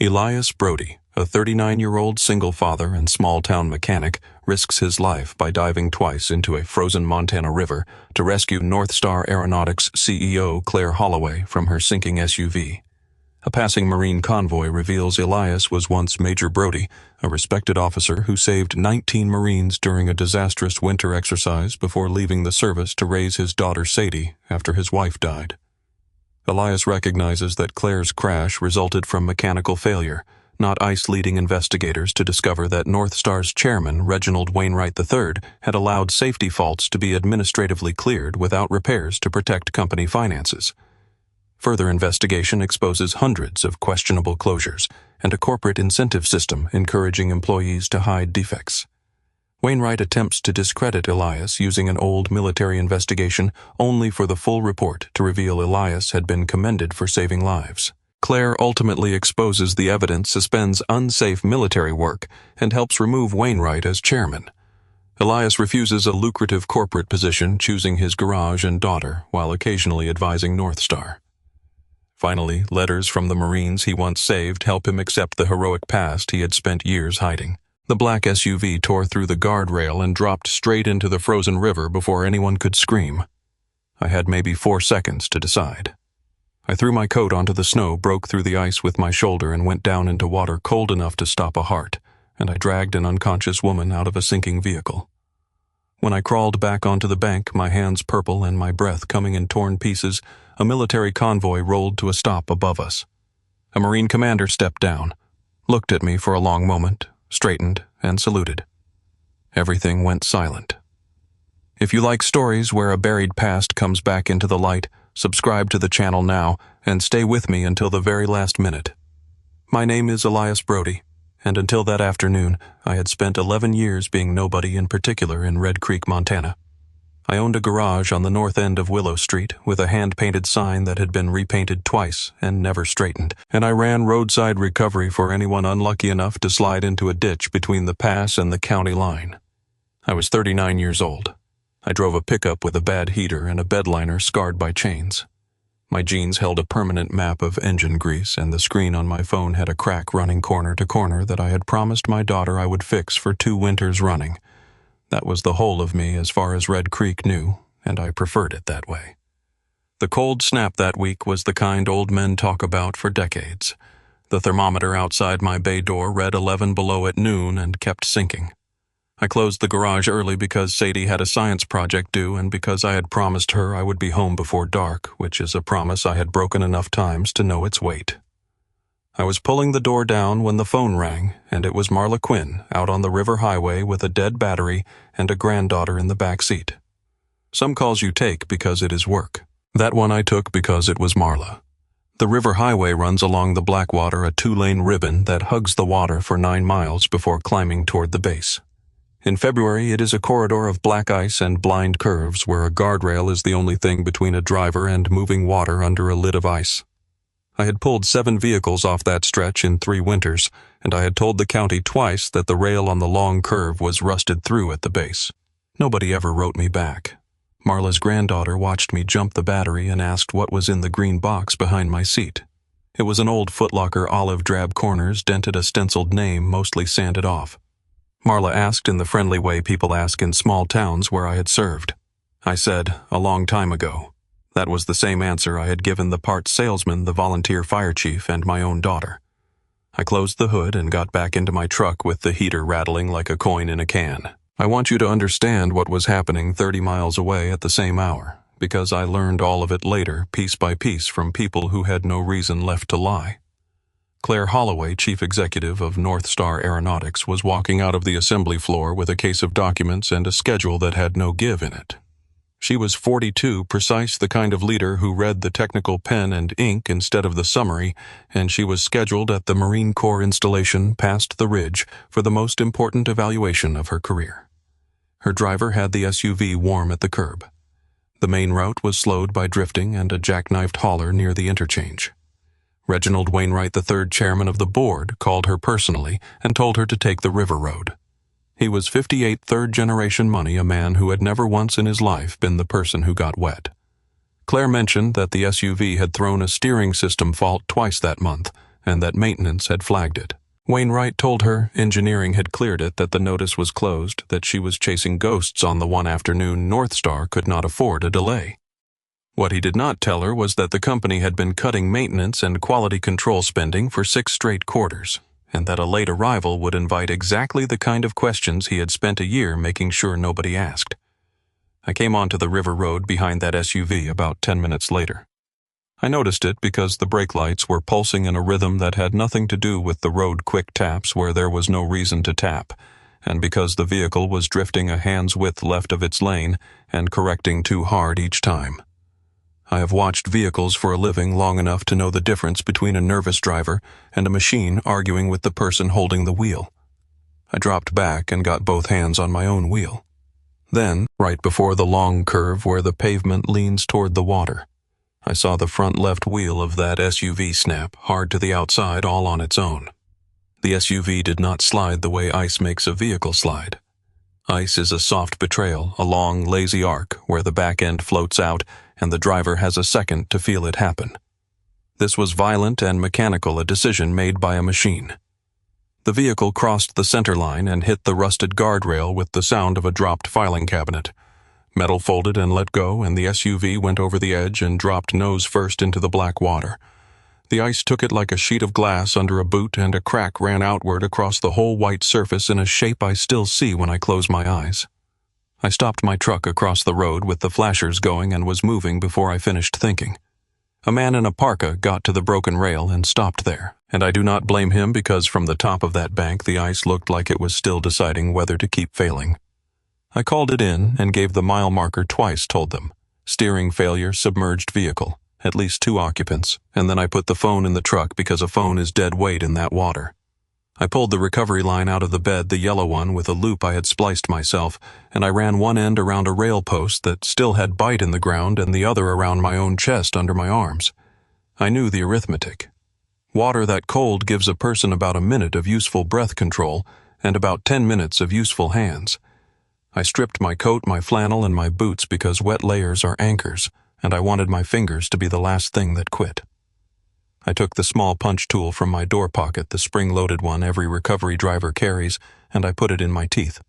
Elias Brody, a 39-year-old single father and small-town mechanic, risks his life by diving twice into a frozen Montana river to rescue Northstar Aeronautics CEO Claire Holloway from her sinking SUV. A passing Marine convoy reveals Elias was once Major Brody, a respected officer who saved 19 Marines during a disastrous winter exercise before leaving the service to raise his daughter Sadie after his wife died. Elias recognizes that Claire's crash resulted from mechanical failure, not ICE leading investigators to discover that Northstar's chairman, Reginald Wainwright III, had allowed safety faults to be administratively cleared without repairs to protect company finances. Further investigation exposes hundreds of questionable closures and a corporate incentive system encouraging employees to hide defects. Wainwright attempts to discredit Elias using an old military investigation only for the full report to reveal Elias had been commended for saving lives. Claire ultimately exposes the evidence suspends unsafe military work and helps remove Wainwright as chairman. Elias refuses a lucrative corporate position, choosing his garage and daughter while occasionally advising Northstar. Finally, letters from the Marines he once saved help him accept the heroic past he had spent years hiding. The black SUV tore through the guardrail and dropped straight into the frozen river before anyone could scream. I had maybe 4 seconds to decide. I threw my coat onto the snow, broke through the ice with my shoulder, and went down into water cold enough to stop a heart, and I dragged an unconscious woman out of a sinking vehicle. When I crawled back onto the bank, my hands purple and my breath coming in torn pieces, a military convoy rolled to a stop above us. A Marine commander stepped down, looked at me for a long moment, straightened, and saluted. Everything went silent. If you like stories where a buried past comes back into the light, subscribe to the channel now and stay with me until the very last minute. My name is Elias Brody, and until that afternoon, I had spent 11 years being nobody in particular in Red Creek, Montana. I owned a garage on the north end of Willow Street with a hand-painted sign that had been repainted twice and never straightened, and I ran roadside recovery for anyone unlucky enough to slide into a ditch between the pass and the county line. I was 39 years old. I drove a pickup with a bad heater and a bedliner scarred by chains. My jeans held a permanent map of engine grease, and the screen on my phone had a crack running corner to corner that I had promised my daughter I would fix for 2 winters running. That was the whole of me as far as Red Creek knew, and I preferred it that way. The cold snap that week was the kind old men talk about for decades. The thermometer outside my bay door read 11 below at noon and kept sinking. I closed the garage early because Sadie had a science project due and because I had promised her I would be home before dark, which is a promise I had broken enough times to know its weight. I was pulling the door down when the phone rang, and it was Marla Quinn out on the river highway with a dead battery and a granddaughter in the back seat. Some calls you take because it is work. That one I took because it was Marla. The river highway runs along the Blackwater, a 2-lane ribbon that hugs the water for 9 miles before climbing toward the base. In February, it is a corridor of black ice and blind curves where a guardrail is the only thing between a driver and moving water under a lid of ice. I had pulled 7 vehicles off that stretch in 3 winters, and I had told the county twice that the rail on the long curve was rusted through at the base. Nobody ever wrote me back. Marla's granddaughter watched me jump the battery and asked what was in the green box behind my seat. It was an old Foot Locker olive drab corners, dented a stenciled name mostly sanded off. Marla asked in the friendly way people ask in small towns where I had served. I said, a long time ago. That was the same answer I had given the parts salesman, the volunteer fire chief, and my own daughter. I closed the hood and got back into my truck with the heater rattling like a coin in a can. I want you to understand what was happening 30 miles away at the same hour, because I learned all of it later, piece by piece, from people who had no reason left to lie. Claire Holloway, chief executive of Northstar Aeronautics, was walking out of the assembly floor with a case of documents and a schedule that had no give in it. She was 42, precise, the kind of leader who read the technical pen and ink instead of the summary, and she was scheduled at the Marine Corps installation past the ridge for the most important evaluation of her career. Her driver had the SUV warm at the curb. The main route was slowed by drifting and a jackknifed hauler near the interchange. Reginald Wainwright III, chairman of the board, called her personally and told her to take the river road. He was 58 third-generation money, a man who had never once in his life been the person who got wet. Claire mentioned that the SUV had thrown a steering system fault twice that month, and that maintenance had flagged it. Wainwright told her engineering had cleared it, that the notice was closed, that she was chasing ghosts on the one afternoon Northstar could not afford a delay. What he did not tell her was that the company had been cutting maintenance and quality control spending for 6 straight quarters, and that a late arrival would invite exactly the kind of questions he had spent a year making sure nobody asked. I came onto the river road behind that SUV about 10 minutes later. I noticed it because the brake lights were pulsing in a rhythm that had nothing to do with the road quick taps where there was no reason to tap, and because the vehicle was drifting a hand's width left of its lane and correcting too hard each time. I have watched vehicles for a living long enough to know the difference between a nervous driver and a machine arguing with the person holding the wheel. I dropped back and got both hands on my own wheel. Then, right before the long curve where the pavement leans toward the water, I saw the front left wheel of that SUV snap hard to the outside all on its own. The SUV did not slide the way ice makes a vehicle slide. Ice is a soft betrayal, a long, lazy arc where the back end floats out and the driver has a second to feel it happen. This was violent and mechanical, a decision made by a machine. The vehicle crossed the center line and hit the rusted guardrail with the sound of a dropped filing cabinet. Metal folded and let go, and the SUV went over the edge and dropped nose first into the black water. The ice took it like a sheet of glass under a boot, and a crack ran outward across the whole white surface in a shape I still see when I close my eyes. I stopped my truck across the road with the flashers going and was moving before I finished thinking. A man in a parka got to the broken rail and stopped there, and I do not blame him because from the top of that bank the ice looked like it was still deciding whether to keep failing. I called it in and gave the mile marker twice, told them. Steering failure, submerged vehicle, at least 2 occupants, and then I put the phone in the truck because a phone is dead weight in that water. I pulled the recovery line out of the bed, the yellow one with a loop I had spliced myself, and I ran one end around a rail post that still had bite in the ground and the other around my own chest under my arms. I knew the arithmetic. Water that cold gives a person about a minute of useful breath control and about 10 minutes of useful hands. I stripped my coat, my flannel, and my boots because wet layers are anchors, and I wanted my fingers to be the last thing that quit. I took the small punch tool from my door pocket, the spring-loaded one every recovery driver carries, and I put it in my teeth.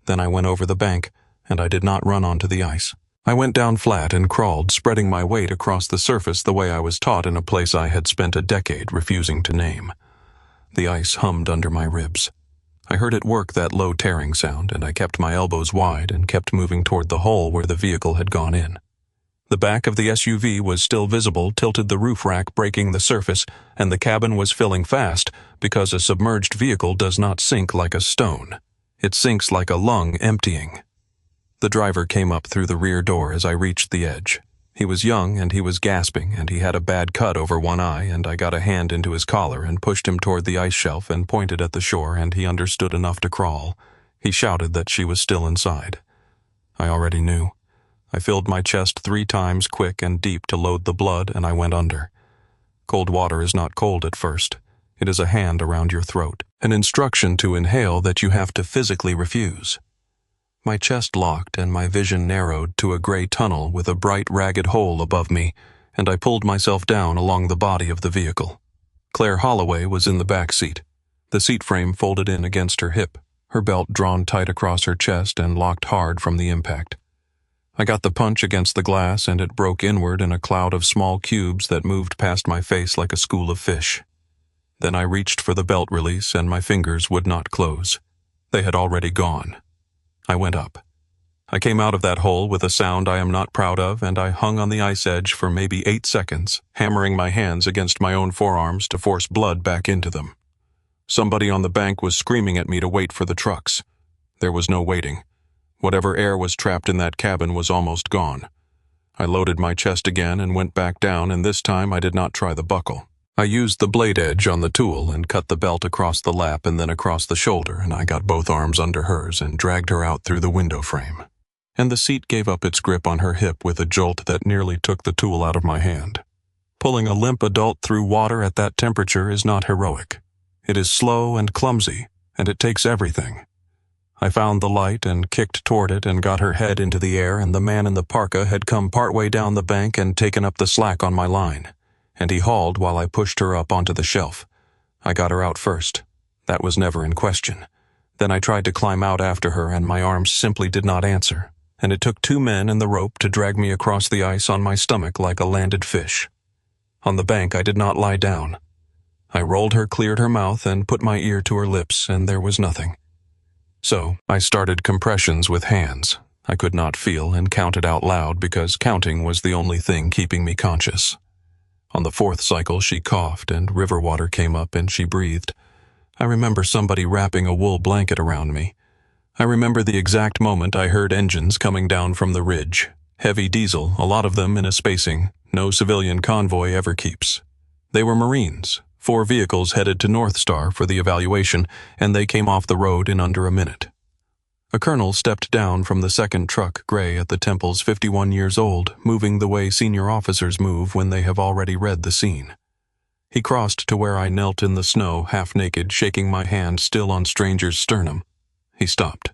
Then I went over the bank, and I did not run onto the ice. I went down flat and crawled, spreading my weight across the surface the way I was taught in a place I had spent a decade refusing to name. The ice hummed under my ribs. I heard it work, that low tearing sound, and I kept my elbows wide and kept moving toward the hole where the vehicle had gone in. The back of the SUV was still visible, tilted the roof rack breaking the surface, and the cabin was filling fast because a submerged vehicle does not sink like a stone. It sinks like a lung emptying. The driver came up through the rear door as I reached the edge. He was young and he was gasping, and he had a bad cut over one eye, and I got a hand into his collar and pushed him toward the ice shelf and pointed at the shore, and he understood enough to crawl. He shouted that she was still inside. I already knew. I filled my chest 3 times quick and deep to load the blood, and I went under. Cold water is not cold at first. It is a hand around your throat, an instruction to inhale that you have to physically refuse. My chest locked and my vision narrowed to a gray tunnel with a bright, ragged hole above me, and I pulled myself down along the body of the vehicle. Claire Holloway was in the back seat, the seat frame folded in against her hip, her belt drawn tight across her chest and locked hard from the impact. I got the punch against the glass, and it broke inward in a cloud of small cubes that moved past my face like a school of fish. Then I reached for the belt release, and my fingers would not close. They had already gone. I went up. I came out of that hole with a sound I am not proud of, and I hung on the ice edge for maybe 8 seconds, hammering my hands against my own forearms to force blood back into them. Somebody on the bank was screaming at me to wait for the trucks. There was no waiting. Whatever air was trapped in that cabin was almost gone. I loaded my chest again and went back down, and this time I did not try the buckle. I used the blade edge on the tool and cut the belt across the lap and then across the shoulder, and I got both arms under hers and dragged her out through the window frame. And the seat gave up its grip on her hip with a jolt that nearly took the tool out of my hand. Pulling a limp adult through water at that temperature is not heroic. It is slow and clumsy, and it takes everything. I found the light and kicked toward it and got her head into the air, and the man in the parka had come partway down the bank and taken up the slack on my line. and he hauled while I pushed her up onto the shelf. I got her out first. That was never in question. Then I tried to climb out after her, and my arms simply did not answer, and it took 2 men and the rope to drag me across the ice on my stomach like a landed fish. On the bank, I did not lie down. I rolled her, cleared her mouth, and put my ear to her lips, and there was nothing. So I started compressions with hands. I could not feel and counted out loud because counting was the only thing keeping me conscious. On the 4th cycle, she coughed and river water came up and she breathed. I remember somebody wrapping a wool blanket around me. I remember the exact moment I heard engines coming down from the ridge. Heavy diesel, a lot of them in a spacing no civilian convoy ever keeps. They were Marines. 4 vehicles headed to Northstar for the evaluation, and they came off the road in under a minute. A colonel stepped down from the 2nd truck, gray at the temples, 51 years old, moving the way senior officers move when they have already read the scene. He crossed to where I knelt in the snow, half naked, shaking my hand still on stranger's sternum. He stopped.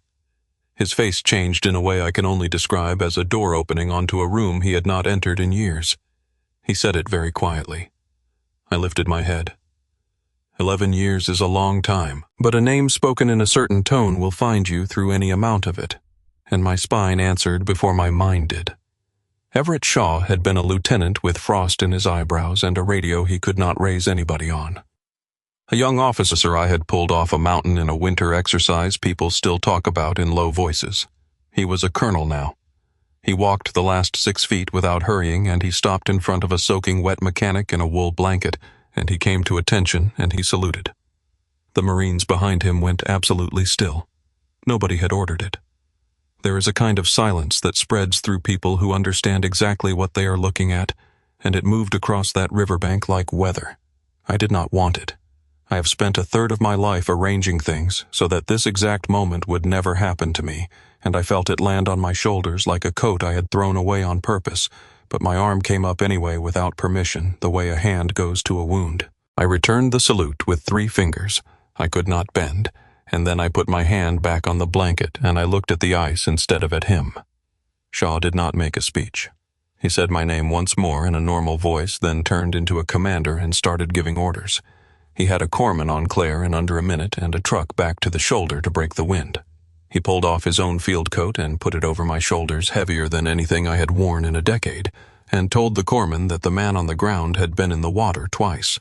His face changed in a way I can only describe as a door opening onto a room he had not entered in years. He said it very quietly. I lifted my head. 11 years is a long time, but a name spoken in a certain tone will find you through any amount of it, and my spine answered before my mind did. Everett Shaw had been a lieutenant with frost in his eyebrows and a radio he could not raise anybody on. A young officer I had pulled off a mountain in a winter exercise people still talk about in low voices. He was a colonel now. He walked the last 6 feet without hurrying, and he stopped in front of a soaking wet mechanic in a wool blanket, and he came to attention and he saluted. The Marines behind him went absolutely still. Nobody had ordered it. There is a kind of silence that spreads through people who understand exactly what they are looking at, and it moved across that riverbank like weather. I did not want it. I have spent 1/3 of my life arranging things so that this exact moment would never happen to me, and I felt it land on my shoulders like a coat I had thrown away on purpose, but my arm came up anyway without permission, the way a hand goes to a wound. I returned the salute with 3 fingers. I could not bend, and then I put my hand back on the blanket and I looked at the ice instead of at him. Shaw did not make a speech. He said my name once more in a normal voice, then turned into a commander and started giving orders. He had a corpsman on Claire in under a minute and a truck back to the shoulder to break the wind. He pulled off his own field coat and put it over my shoulders, heavier than anything I had worn in a decade, and told the corpsman that the man on the ground had been in the water twice.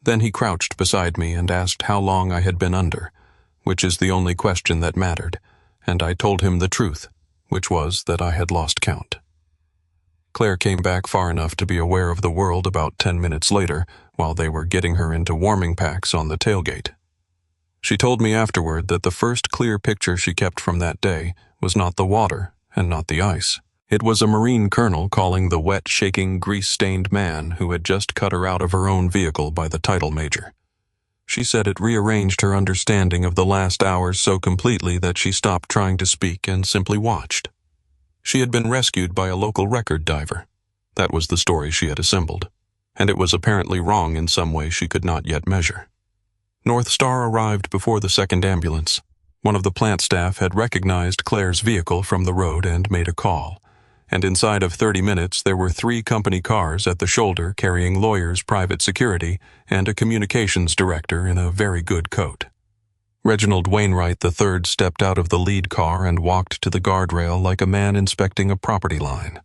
Then he crouched beside me and asked how long I had been under, which is the only question that mattered, and I told him the truth, which was that I had lost count. Claire came back far enough to be aware of the world about 10 minutes later, while they were getting her into warming packs on the tailgate. She told me afterward that the first clear picture she kept from that day was not the water and not the ice. It was a Marine colonel calling the wet, shaking, grease-stained man who had just cut her out of her own vehicle by the title major. She said it rearranged her understanding of the last hours so completely that she stopped trying to speak and simply watched. She had been rescued by a local record diver. That was the story she had assembled, and it was apparently wrong in some way she could not yet measure. Northstar arrived before the 2nd ambulance. One of the plant staff had recognized Claire's vehicle from the road and made a call, and inside of 30 minutes there were 3 company cars at the shoulder carrying lawyers, private security, and a communications director in a very good coat. Reginald Wainwright III stepped out of the lead car and walked to the guardrail like a man inspecting a property line.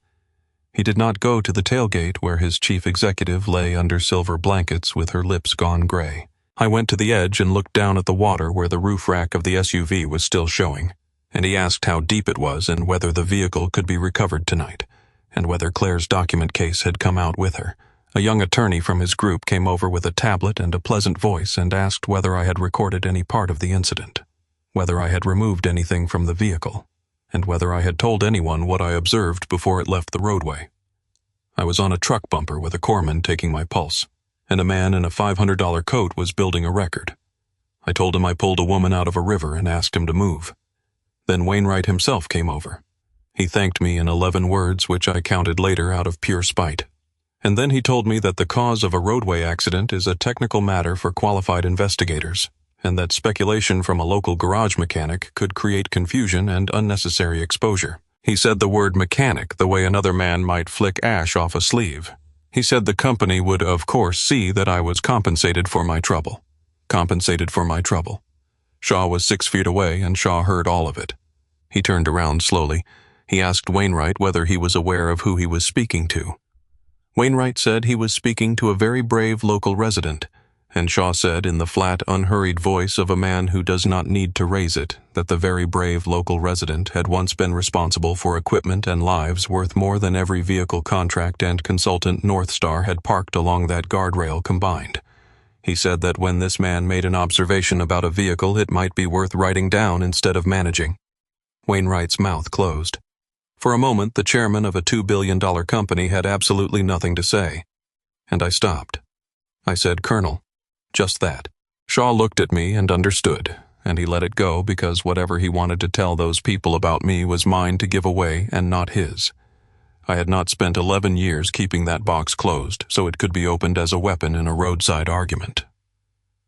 He did not go to the tailgate where his chief executive lay under silver blankets with her lips gone gray. I went to the edge and looked down at the water where the roof rack of the SUV was still showing, and he asked how deep it was and whether the vehicle could be recovered tonight, and whether Claire's document case had come out with her. A young attorney from his group came over with a tablet and a pleasant voice and asked whether I had recorded any part of the incident, whether I had removed anything from the vehicle, and whether I had told anyone what I observed before it left the roadway. I was on a truck bumper with a corpsman taking my pulse, and a man in a $500 coat was building a record. I told him I pulled a woman out of a river and asked him to move. Then Wainwright himself came over. He thanked me in 11 words, which I counted later out of pure spite. And then he told me that the cause of a roadway accident is a technical matter for qualified investigators, and that speculation from a local garage mechanic could create confusion and unnecessary exposure. He said the word mechanic the way another man might flick ash off a sleeve. He said the company would, of course, see that I was compensated for my trouble. Compensated for my trouble. Shaw was 6 feet away, and Shaw heard all of it. He turned around slowly. He asked Wainwright whether he was aware of who he was speaking to. Wainwright said he was speaking to a very brave local resident, and Shaw said in the flat, unhurried voice of a man who does not need to raise it that the very brave local resident had once been responsible for equipment and lives worth more than every vehicle contract and consultant Northstar had parked along that guardrail combined. He said that when this man made an observation about a vehicle, it might be worth writing down instead of managing. Wainwright's mouth closed. For a moment, the chairman of a $2 billion company had absolutely nothing to say. And I stopped. I said, "Colonel." Just that. Shaw looked at me and understood, and he let it go because whatever he wanted to tell those people about me was mine to give away and not his. I had not spent 11 years keeping that box closed so it could be opened as a weapon in a roadside argument.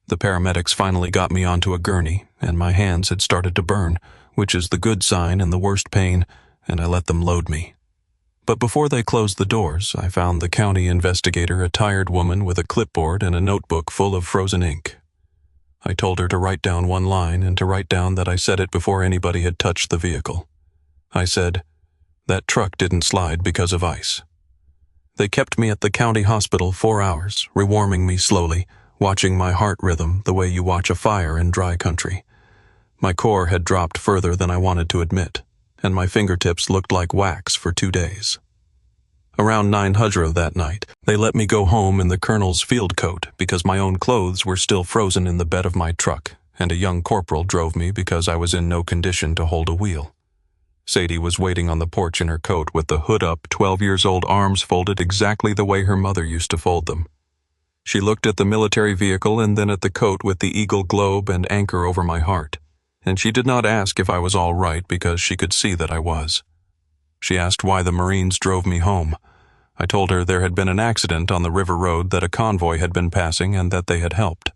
The paramedics finally got me onto a gurney, and my hands had started to burn, which is the good sign and the worst pain, and I let them load me. But before they closed the doors, I found the county investigator a tired woman with a clipboard and a notebook full of frozen ink. I told her to write down one line and to write down that I said it before anybody had touched the vehicle. I said, "That truck didn't slide because of ice." They kept me at the county hospital 4 hours, rewarming me slowly, watching my heart rhythm the way you watch a fire in dry country. My core had dropped further than I wanted to admit, and my fingertips looked like wax for 2 days. Around 9:00 that night, they let me go home in the colonel's field coat because my own clothes were still frozen in the bed of my truck, and a young corporal drove me because I was in no condition to hold a wheel. Sadie was waiting on the porch in her coat with the hood up, 12-years-old arms folded exactly the way her mother used to fold them. She looked at the military vehicle and then at the coat with the eagle globe and anchor over my heart, and she did not ask if I was all right because she could see that I was. She asked why the Marines drove me home. I told her there had been an accident on the river road, that a convoy had been passing and that they had helped.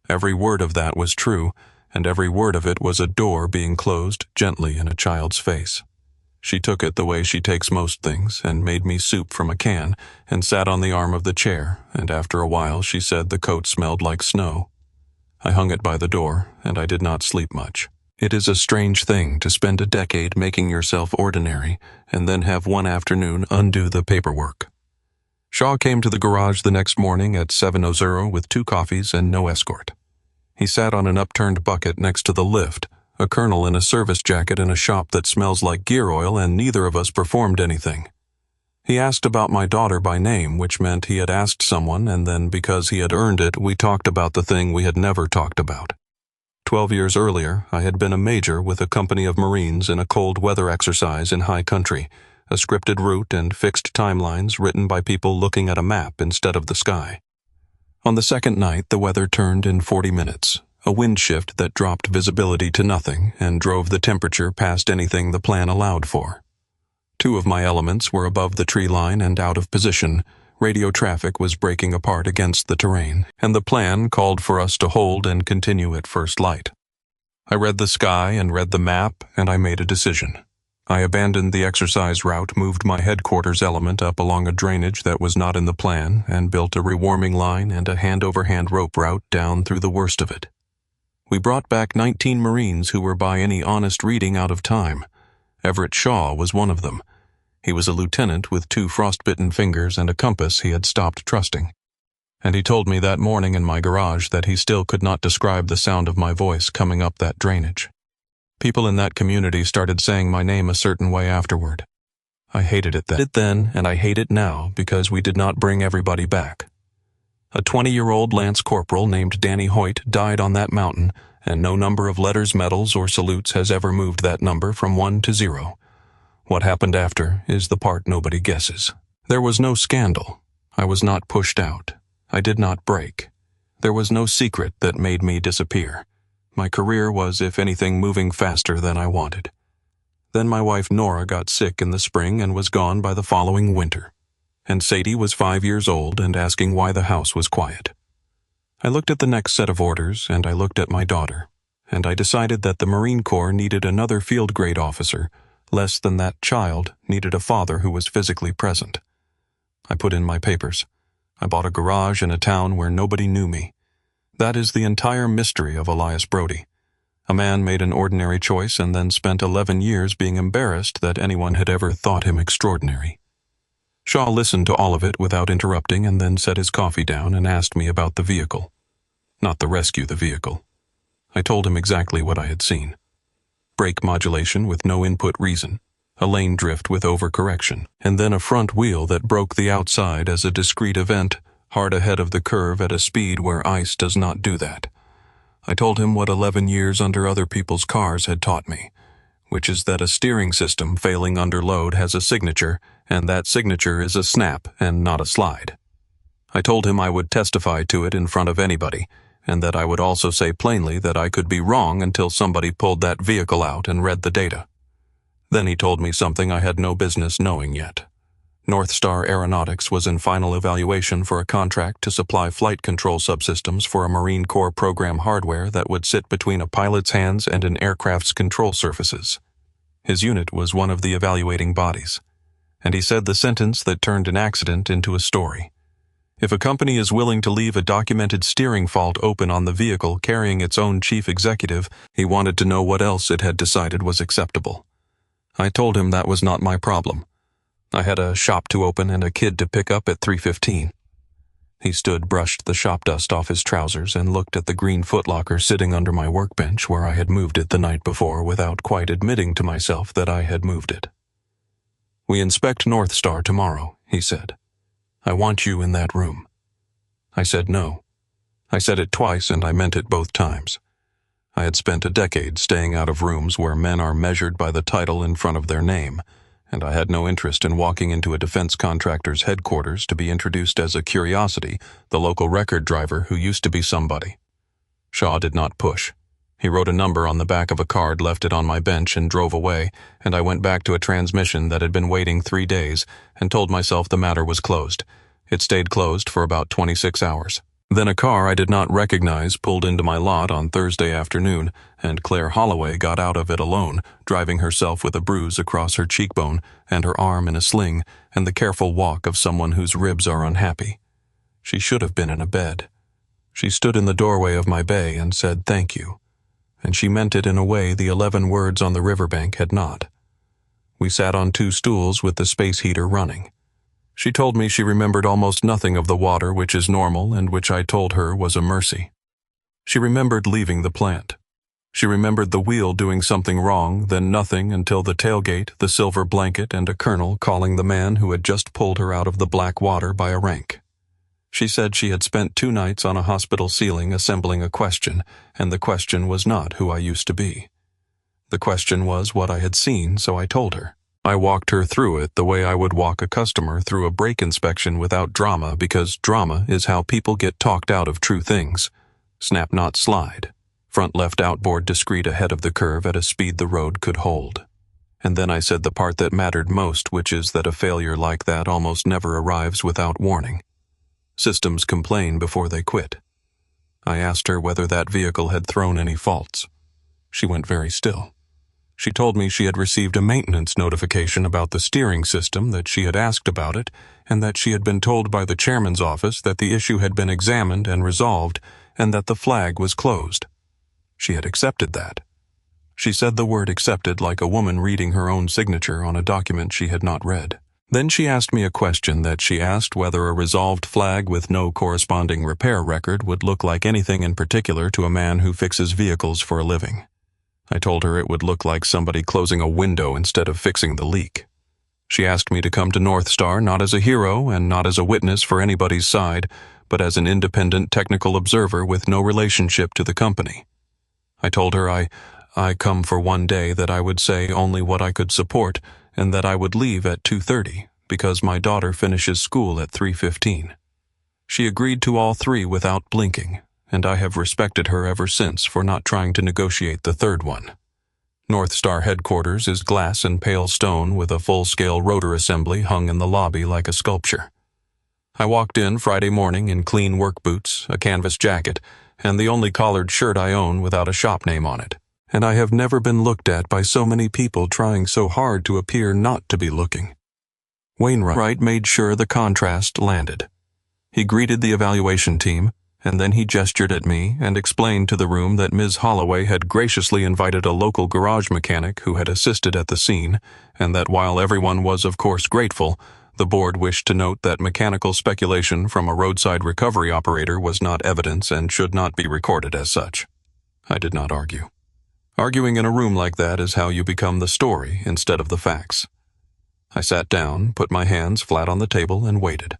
Every word of that was true, and every word of it was a door being closed gently in a child's face. She took it the way she takes most things and made me soup from a can and sat on the arm of the chair, and after a while she said the coat smelled like snow. I hung it by the door, and I did not sleep much. It is a strange thing to spend a decade making yourself ordinary and then have one afternoon undo the paperwork. Shaw came to the garage the next morning at 7:00 with 2 coffees and no escort. He sat on an upturned bucket next to the lift, a colonel in a service jacket in a shop that smells like gear oil, and neither of us performed anything. He asked about my daughter by name, which meant he had asked someone, and then because he had earned it, we talked about the thing we had never talked about. 12 years earlier, I had been a major with a company of Marines in a cold weather exercise in high country, a scripted route and fixed timelines written by people looking at a map instead of the sky. On the second night, the weather turned in 40 minutes, a wind shift that dropped visibility to nothing and drove the temperature past anything the plan allowed for. 2 of my elements were above the tree line and out of position. Radio traffic was breaking apart against the terrain, and the plan called for us to hold and continue at first light. I read the sky and read the map, and I made a decision. I abandoned the exercise route, moved my headquarters element up along a drainage that was not in the plan, and built a rewarming line and a hand-over-hand rope route down through the worst of it. We brought back 19 Marines who were by any honest reading out of time. Everett Shaw was one of them. He was a lieutenant with 2 frostbitten fingers and a compass he had stopped trusting. And he told me that morning in my garage that he still could not describe the sound of my voice coming up that drainage. People in that community started saying my name a certain way afterward. I hated it then, and I hate it now because we did not bring everybody back. A 20-year-old Lance Corporal named Danny Hoyt died on that mountain, and no number of letters, medals, or salutes has ever moved that number from 1 to 0. What happened after is the part nobody guesses. There was no scandal. I was not pushed out. I did not break. There was no secret that made me disappear. My career was, if anything, moving faster than I wanted. Then my wife Nora got sick in the spring and was gone by the following winter. And Sadie was 5 years old and asking why the house was quiet. I looked at the next set of orders, and I looked at my daughter, and I decided that the Marine Corps needed another field-grade officer, less than that child needed a father who was physically present. I put in my papers. I bought a garage in a town where nobody knew me. That is the entire mystery of Elias Brody. A man made an ordinary choice and then spent 11 years being embarrassed that anyone had ever thought him extraordinary. Shaw listened to all of it without interrupting and then set his coffee down and asked me about the vehicle. Not the rescue, the vehicle. I told him exactly what I had seen. Brake modulation with no input reason, a lane drift with overcorrection, and then a front wheel that broke the outside as a discrete event, hard ahead of the curve at a speed where ice does not do that. I told him what 11 years under other people's cars had taught me, which is that a steering system failing under load has a signature, and that signature is a snap and not a slide. I told him I would testify to it in front of anybody, and that I would also say plainly that I could be wrong until somebody pulled that vehicle out and read the data. Then he told me something I had no business knowing yet. Northstar Aeronautics was in final evaluation for a contract to supply flight control subsystems for a Marine Corps program hardware that would sit between a pilot's hands and an aircraft's control surfaces. His unit was one of the evaluating bodies, and he said the sentence that turned an accident into a story. If a company is willing to leave a documented steering fault open on the vehicle carrying its own chief executive, he wanted to know what else it had decided was acceptable. I told him that was not my problem. I had a shop to open and a kid to pick up at 3:15. He stood, brushed the shop dust off his trousers, and looked at the green footlocker sitting under my workbench where I had moved it the night before without quite admitting to myself that I had moved it. "We inspect Northstar tomorrow," he said. "I want you in that room." I said no. I said it twice and I meant it both times. I had spent a decade staying out of rooms where men are measured by the title in front of their name, and I had no interest in walking into a defense contractor's headquarters to be introduced as a curiosity, the local record driver who used to be somebody. Shaw did not push. He wrote a number on the back of a card, left it on my bench, and drove away, and I went back to a transmission that had been waiting 3 days and told myself the matter was closed. It stayed closed for about 26 hours. Then a car I did not recognize pulled into my lot on Thursday afternoon, and Claire Holloway got out of it alone, driving herself with a bruise across her cheekbone and her arm in a sling and the careful walk of someone whose ribs are unhappy. She should have been in a bed. She stood in the doorway of my bay and said thank you, and she meant it in a way the 11 words on the riverbank had not. We sat on 2 stools with the space heater running. She told me she remembered almost nothing of the water, which is normal and which I told her was a mercy. She remembered leaving the plant. She remembered the wheel doing something wrong, then nothing until the tailgate, the silver blanket, and a colonel calling the man who had just pulled her out of the black water by a rank. She said she had spent 2 nights on a hospital ceiling assembling a question, and the question was not who I used to be. The question was what I had seen, so I told her. I walked her through it the way I would walk a customer through a brake inspection without drama, because drama is how people get talked out of true things. Snap, not slide. Front left outboard discrete ahead of the curve at a speed the road could hold. And then I said the part that mattered most, which is that a failure like that almost never arrives without warning. Systems complain before they quit. I asked her whether that vehicle had thrown any faults. She went very still. She told me she had received a maintenance notification about the steering system, that she had asked about it, and that she had been told by the chairman's office that the issue had been examined and resolved, and that the flag was closed. She had accepted that. She said the word accepted like a woman reading her own signature on a document she had not read. Then she asked me a question that she asked whether a resolved flag with no corresponding repair record would look like anything in particular to a man who fixes vehicles for a living. I told her it would look like somebody closing a window instead of fixing the leak. She asked me to come to Northstar not as a hero and not as a witness for anybody's side, but as an independent technical observer with no relationship to the company. I told her I come for 1 day, that I would say only what I could support, and that I would leave at 2:30 because my daughter finishes school at 3:15. She agreed to all 3 without blinking, and I have respected her ever since for not trying to negotiate the 3rd one. Northstar headquarters is glass and pale stone with a full-scale rotor assembly hung in the lobby like a sculpture. I walked in Friday morning in clean work boots, a canvas jacket, and the only collared shirt I own without a shop name on it. And I have never been looked at by so many people trying so hard to appear not to be looking. Wainwright made sure the contrast landed. He greeted the evaluation team, and then he gestured at me and explained to the room that Ms. Holloway had graciously invited a local garage mechanic who had assisted at the scene, and that while everyone was of course grateful, the board wished to note that mechanical speculation from a roadside recovery operator was not evidence and should not be recorded as such. I did not argue. Arguing in a room like that is how you become the story instead of the facts. I sat down, put my hands flat on the table, and waited.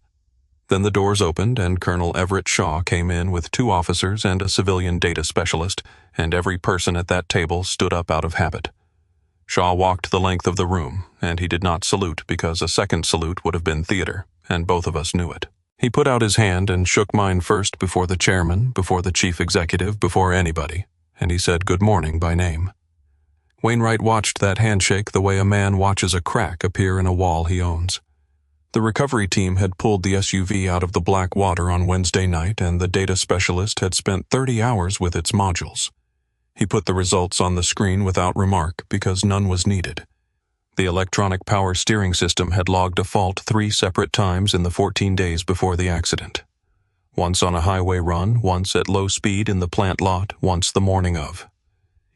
Then the doors opened and Colonel Everett Shaw came in with 2 officers and a civilian data specialist, and every person at that table stood up out of habit. Shaw walked the length of the room, and he did not salute because a second salute would have been theater, and both of us knew it. He put out his hand and shook mine first before the chairman, before the chief executive, before anybody, and he said good morning by name. Wainwright watched that handshake the way a man watches a crack appear in a wall he owns. The recovery team had pulled the SUV out of the black water on Wednesday night, and the data specialist had spent 30 hours with its modules. He put the results on the screen without remark because none was needed. The electronic power steering system had logged a fault 3 separate times in the 14 days before the accident. Once on a highway run, once at low speed in the plant lot, once the morning of.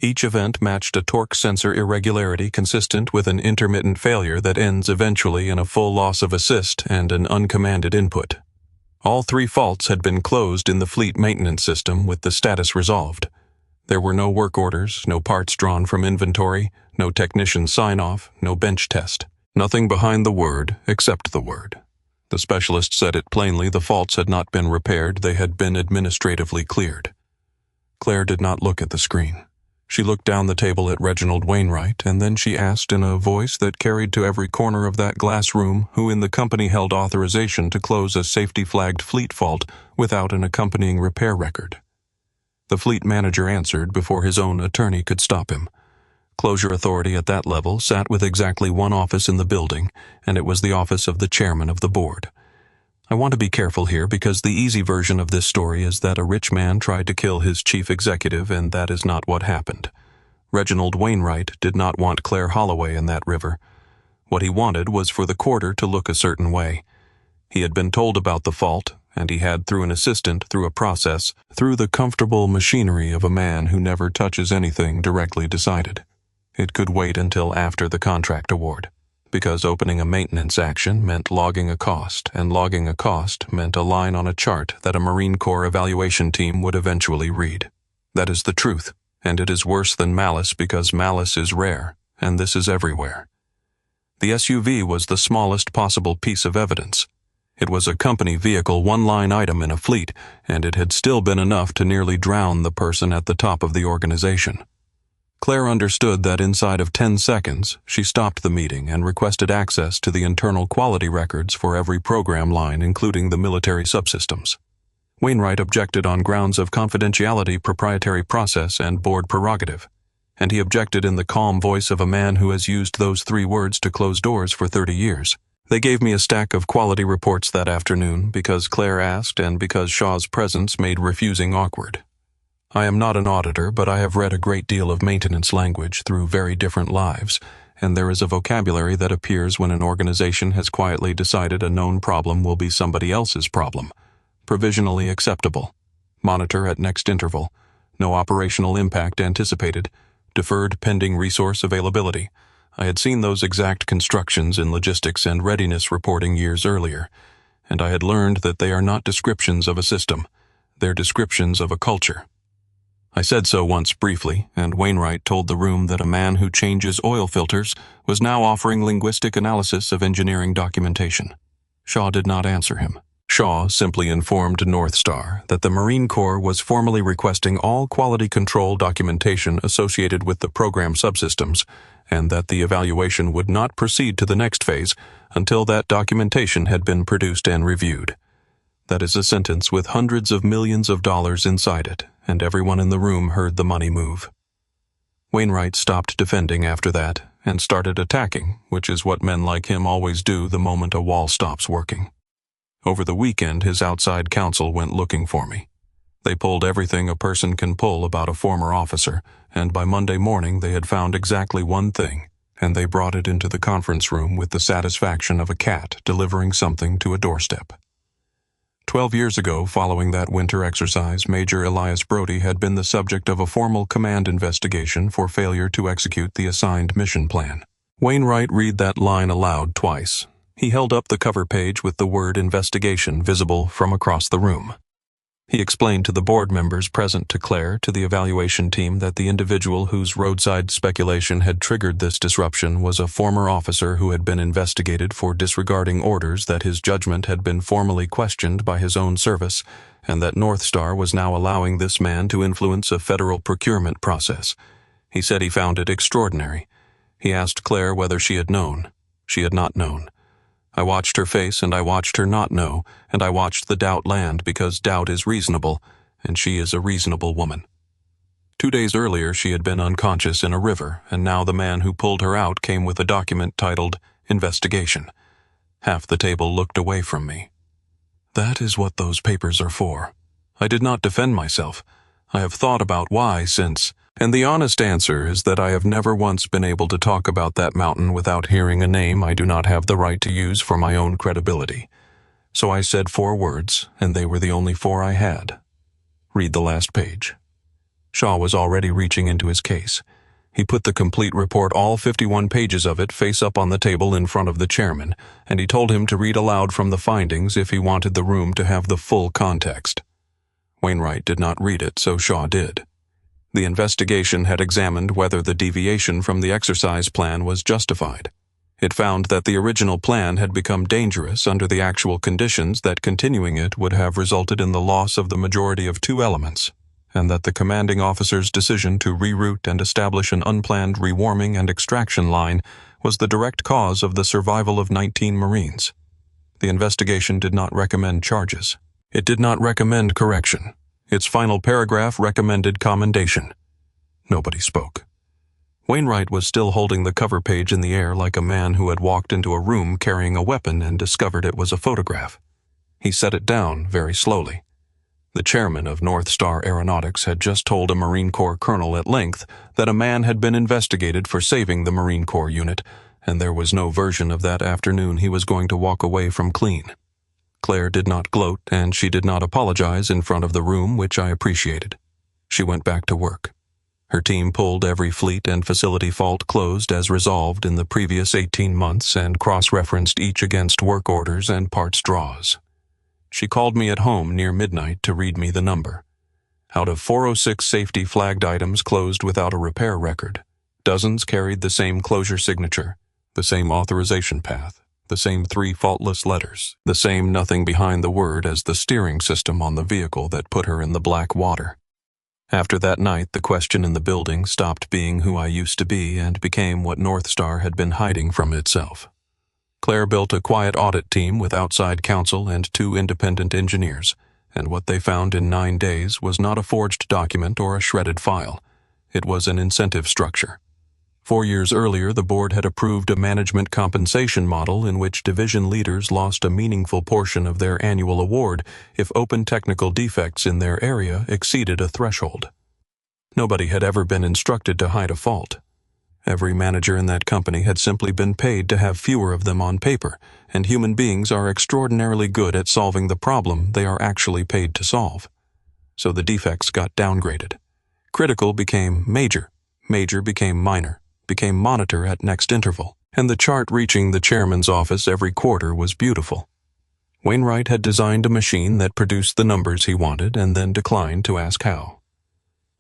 Each event matched a torque sensor irregularity consistent with an intermittent failure that ends eventually in a full loss of assist and an uncommanded input. All 3 faults had been closed in the fleet maintenance system with the status resolved. There were no work orders, no parts drawn from inventory, no technician sign-off, no bench test. Nothing behind the word except the word. The specialist said it plainly: the faults had not been repaired, they had been administratively cleared. Claire did not look at the screen. She looked down the table at Reginald Wainwright, and then she asked in a voice that carried to every corner of that glass room who in the company held authorization to close a safety-flagged fleet fault without an accompanying repair record. The fleet manager answered before his own attorney could stop him. Closure authority at that level sat with exactly 1 office in the building, and it was the office of the chairman of the board. I want to be careful here because the easy version of this story is that a rich man tried to kill his chief executive, and that is not what happened. Reginald Wainwright did not want Claire Holloway in that river. What he wanted was for the quarter to look a certain way. He had been told about the fault, and he had, through an assistant, through a process, through the comfortable machinery of a man who never touches anything, directly decided. It could wait until after the contract award, because opening a maintenance action meant logging a cost, and logging a cost meant a line on a chart that a Marine Corps evaluation team would eventually read. That is the truth, and it is worse than malice because malice is rare, and this is everywhere. The SUV was the smallest possible piece of evidence. It was a company vehicle, 1-line item in a fleet, and it had still been enough to nearly drown the person at the top of the organization. Claire understood that inside of 10 seconds, she stopped the meeting and requested access to the internal quality records for every program line, including the military subsystems. Wainwright objected on grounds of confidentiality, proprietary process, and board prerogative, and he objected in the calm voice of a man who has used those 3 words to close doors for 30 years. They gave me a stack of quality reports that afternoon because Claire asked and because Shaw's presence made refusing awkward. I am not an auditor, but I have read a great deal of maintenance language through very different lives, and there is a vocabulary that appears when an organization has quietly decided a known problem will be somebody else's problem. Provisionally acceptable. Monitor at next interval. No operational impact anticipated. Deferred pending resource availability. I had seen those exact constructions in logistics and readiness reporting years earlier, and I had learned that they are not descriptions of a system. They're descriptions of a culture. I said so once briefly, and Wainwright told the room that a man who changes oil filters was now offering linguistic analysis of engineering documentation. Shaw did not answer him. Shaw simply informed Northstar that the Marine Corps was formally requesting all quality control documentation associated with the program subsystems, and that the evaluation would not proceed to the next phase until that documentation had been produced and reviewed. That is a sentence with hundreds of millions of dollars inside it, and everyone in the room heard the money move. Wainwright stopped defending after that and started attacking, which is what men like him always do the moment a wall stops working. Over the weekend, his outside counsel went looking for me. They pulled everything a person can pull about a former officer, and by Monday morning they had found exactly one thing: and they brought it into the conference room with the satisfaction of a cat delivering something to a doorstep. 12 years ago, following that winter exercise, Major Elias Brody had been the subject of a formal command investigation for failure to execute the assigned mission plan. Wainwright read that line aloud twice. He held up the cover page with the word investigation visible from across the room. He explained to the board members present, to Claire, to the evaluation team, that the individual whose roadside speculation had triggered this disruption was a former officer who had been investigated for disregarding orders, that his judgment had been formally questioned by his own service, and that Northstar was now allowing this man to influence a federal procurement process. He said he found it extraordinary. He asked Claire whether she had known. She had not known. I watched her face, and I watched her not know, and I watched the doubt land, because doubt is reasonable, and she is a reasonable woman. 2 days earlier she had been unconscious in a river, and now the man who pulled her out came with a document titled Investigation. Half the table looked away from me. That is what those papers are for. I did not defend myself. I have thought about why since, and the honest answer is that I have never once been able to talk about that mountain without hearing a name I do not have the right to use for my own credibility. So I said 4 words, and they were the only 4 I had. Read the last page. Shaw was already reaching into his case. He put the complete report, all 51 pages of it, face up on the table in front of the chairman, and he told him to read aloud from the findings if he wanted the room to have the full context. Wainwright did not read it, so Shaw did. The investigation had examined whether the deviation from the exercise plan was justified. It found that the original plan had become dangerous under the actual conditions, that continuing it would have resulted in the loss of the majority of 2 elements, and that the commanding officer's decision to reroute and establish an unplanned rewarming and extraction line was the direct cause of the survival of 19 Marines. The investigation did not recommend charges. It did not recommend correction. Its final paragraph recommended commendation. Nobody spoke. Wainwright was still holding the cover page in the air like a man who had walked into a room carrying a weapon and discovered it was a photograph. He set it down very slowly. The chairman of Northstar Aeronautics had just told a Marine Corps colonel at length that a man had been investigated for saving the Marine Corps unit, and there was no version of that afternoon he was going to walk away from clean. Claire did not gloat, and she did not apologize in front of the room, which I appreciated. She went back to work. Her team pulled every fleet and facility fault closed as resolved in the previous 18 months and cross-referenced each against work orders and parts draws. She called me at home near midnight to read me the number. Out of 406 safety flagged items closed without a repair record, dozens carried the same closure signature, the same authorization path, the same 3 faultless letters, the same nothing behind the word as the steering system on the vehicle that put her in the black water. After that night, the question in the building stopped being who I used to be and became what Northstar had been hiding from itself. Claire built a quiet audit team with outside counsel and 2 independent engineers, and what they found in 9 days was not a forged document or a shredded file. It was an incentive structure. 4 years earlier, the board had approved a management compensation model in which division leaders lost a meaningful portion of their annual award if open technical defects in their area exceeded a threshold. Nobody had ever been instructed to hide a fault. Every manager in that company had simply been paid to have fewer of them on paper, and human beings are extraordinarily good at solving the problem they are actually paid to solve. So the defects got downgraded. Critical became major, major became minor, became monitor at next interval, and the chart reaching the chairman's office every quarter was beautiful. Wainwright had designed a machine that produced the numbers he wanted and then declined to ask how.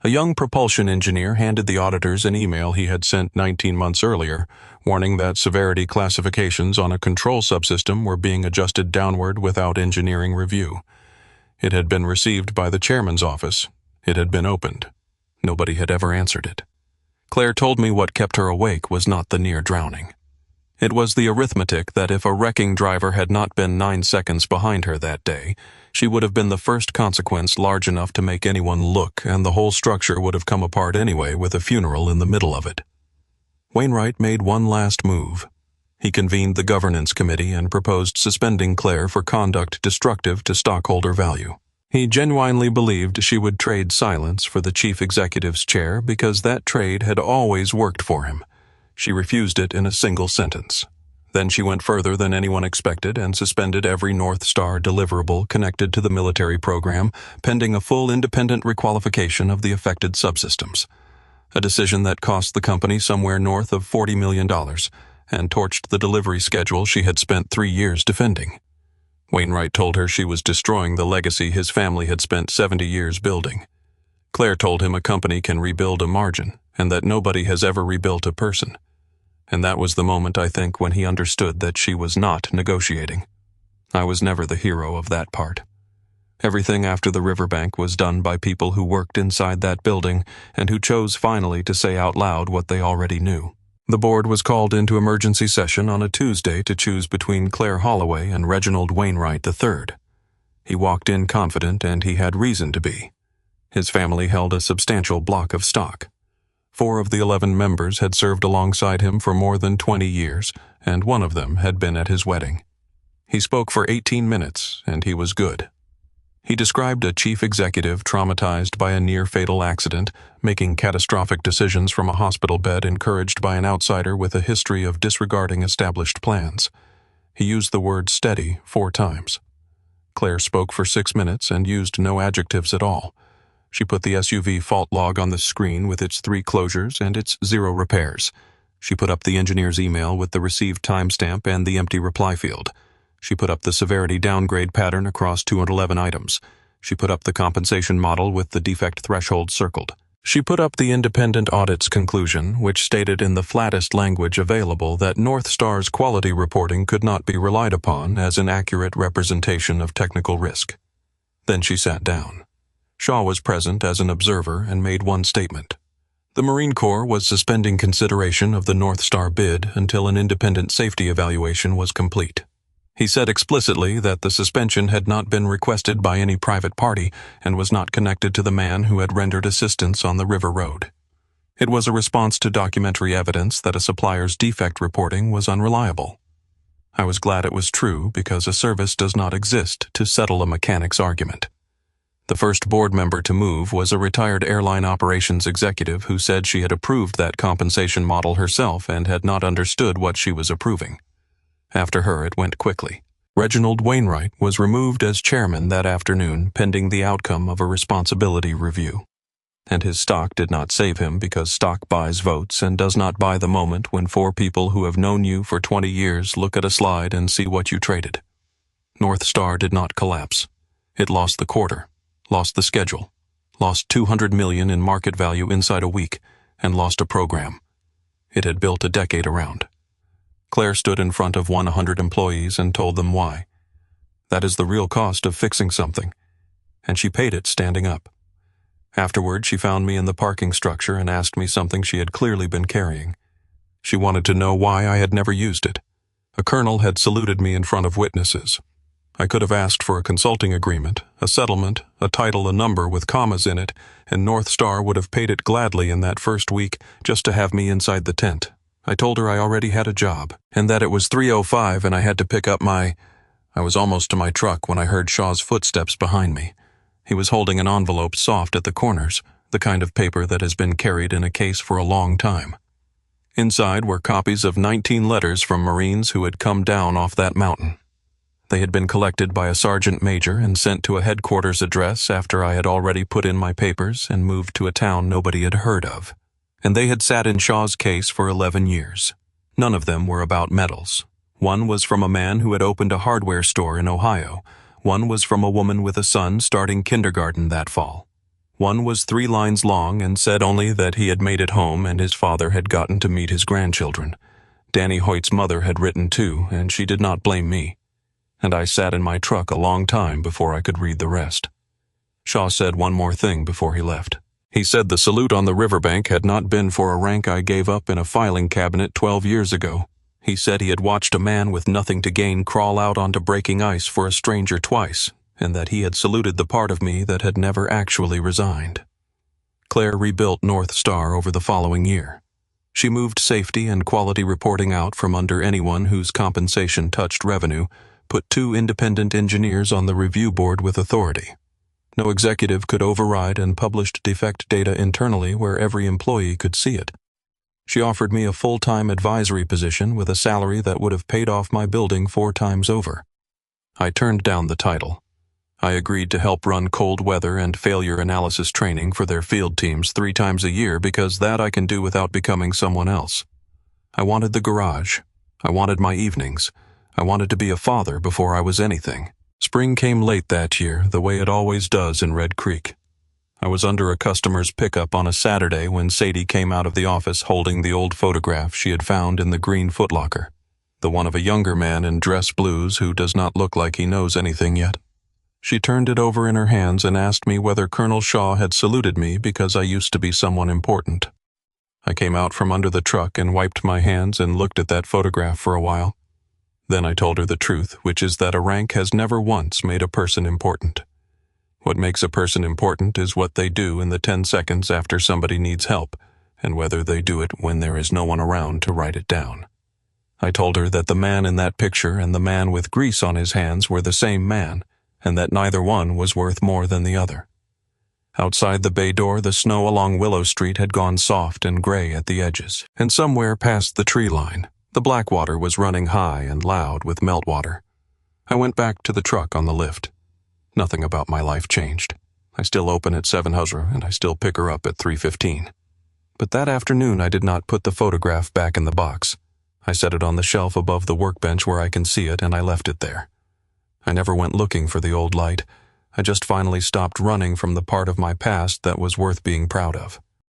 A young propulsion engineer handed the auditors an email he had sent 19 months earlier, warning that severity classifications on a control subsystem were being adjusted downward without engineering review. It had been received by the chairman's office. It had been opened. Nobody had ever answered it. Claire told me what kept her awake was not the near drowning. It was the arithmetic that if a wrecking driver had not been 9 seconds behind her that day, she would have been the first consequence large enough to make anyone look, and the whole structure would have come apart anyway with a funeral in the middle of it. Wainwright made one last move. He convened the governance committee and proposed suspending Claire for conduct destructive to stockholder value. He genuinely believed she would trade silence for the chief executive's chair because that trade had always worked for him. She refused it in a single sentence. Then she went further than anyone expected and suspended every Northstar deliverable connected to the military program, pending a full independent requalification of the affected subsystems. A decision that cost the company somewhere north of $40 million and torched the delivery schedule she had spent 3 years defending. Wainwright told her she was destroying the legacy his family had spent 70 years building. Claire told him a company can rebuild a margin and that nobody has ever rebuilt a person. And that was the moment, I think, when he understood that she was not negotiating. I was never the hero of that part. Everything after the riverbank was done by people who worked inside that building and who chose finally to say out loud what they already knew. The board was called into emergency session on a Tuesday to choose between Claire Holloway and Reginald Wainwright III. He walked in confident, and he had reason to be. His family held a substantial block of stock. 4 of the 11 members had served alongside him for more than 20 years, and one of them had been at his wedding. He spoke for 18 minutes, and he was good. He described a chief executive traumatized by a near-fatal accident, making catastrophic decisions from a hospital bed encouraged by an outsider with a history of disregarding established plans. He used the word steady 4 times. Claire spoke for 6 minutes and used no adjectives at all. She put the SUV fault log on the screen with its 3 closures and its 0 repairs. She put up the engineer's email with the received timestamp and the empty reply field. She put up the severity downgrade pattern across 211 items. She put up the compensation model with the defect threshold circled. She put up the independent audit's conclusion, which stated in the flattest language available that Northstar's quality reporting could not be relied upon as an accurate representation of technical risk. Then she sat down. Shaw was present as an observer and made one statement. The Marine Corps was suspending consideration of the Northstar bid until an independent safety evaluation was complete. He said explicitly that the suspension had not been requested by any private party and was not connected to the man who had rendered assistance on the river road. It was a response to documentary evidence that a supplier's defect reporting was unreliable. I was glad it was true because a service does not exist to settle a mechanic's argument. The first board member to move was a retired airline operations executive who said she had approved that compensation model herself and had not understood what she was approving. After her, it went quickly. Reginald Wainwright was removed as chairman that afternoon, pending the outcome of a responsibility review. And his stock did not save him because stock buys votes and does not buy the moment when 4 people who have known you for 20 years look at a slide and see what you traded. Northstar did not collapse. It lost the quarter, lost the schedule, lost $200 million in market value inside a week, and lost a program it had built a decade around. Claire stood in front of 100 employees and told them why. That is the real cost of fixing something, and she paid it standing up. Afterward, she found me in the parking structure and asked me something she had clearly been carrying. She wanted to know why I had never used it. A colonel had saluted me in front of witnesses. I could have asked for a consulting agreement, a settlement, a title, a number with commas in it, and Northstar would have paid it gladly in that first week just to have me inside the tent. I told her I already had a job, and that it was 3:05 and I had to pick up I was almost to my truck when I heard Shaw's footsteps behind me. He was holding an envelope soft at the corners, the kind of paper that has been carried in a case for a long time. Inside were copies of 19 letters from Marines who had come down off that mountain. They had been collected by a sergeant major and sent to a headquarters address after I had already put in my papers and moved to a town nobody had heard of. And they had sat in Shaw's case for 11 years. None of them were about medals. One was from a man who had opened a hardware store in Ohio. One was from a woman with a son starting kindergarten that fall. One was 3 lines long and said only that he had made it home and his father had gotten to meet his grandchildren. Danny Hoyt's mother had written too, and she did not blame me. And I sat in my truck a long time before I could read the rest. Shaw said one more thing before he left. He said the salute on the riverbank had not been for a rank I gave up in a filing cabinet 12 years ago. He said he had watched a man with nothing to gain crawl out onto breaking ice for a stranger twice, and that he had saluted the part of me that had never actually resigned. Claire rebuilt Northstar over the following year. She moved safety and quality reporting out from under anyone whose compensation touched revenue, put 2 independent engineers on the review board with authority. No executive could override and published defect data internally where every employee could see it. She offered me a full-time advisory position with a salary that would have paid off my building 4 times over. I turned down the title. I agreed to help run cold weather and failure analysis training for their field teams 3 times a year because that I can do without becoming someone else. I wanted the garage. I wanted my evenings. I wanted to be a father before I was anything. Spring came late that year, the way it always does in Red Creek. I was under a customer's pickup on a Saturday when Sadie came out of the office holding the old photograph she had found in the green footlocker, the one of a younger man in dress blues who does not look like he knows anything yet. She turned it over in her hands and asked me whether Colonel Shaw had saluted me because I used to be someone important. I came out from under the truck and wiped my hands and looked at that photograph for a while. Then I told her the truth, which is that a rank has never once made a person important. What makes a person important is what they do in the 10 seconds after somebody needs help, and whether they do it when there is no one around to write it down. I told her that the man in that picture and the man with grease on his hands were the same man, and that neither one was worth more than the other. Outside the bay door, the snow along Willow Street had gone soft and gray at the edges, and somewhere past the tree line, the Blackwater was running high and loud with meltwater. I went back to the truck on the lift. Nothing about my life changed. I still open at 7:00 and I still pick her up at 3:15. But that afternoon I did not put the photograph back in the box. I set it on the shelf above the workbench where I can see it, and I left it there. I never went looking for the old light. I just finally stopped running from the part of my past that was worth being proud of.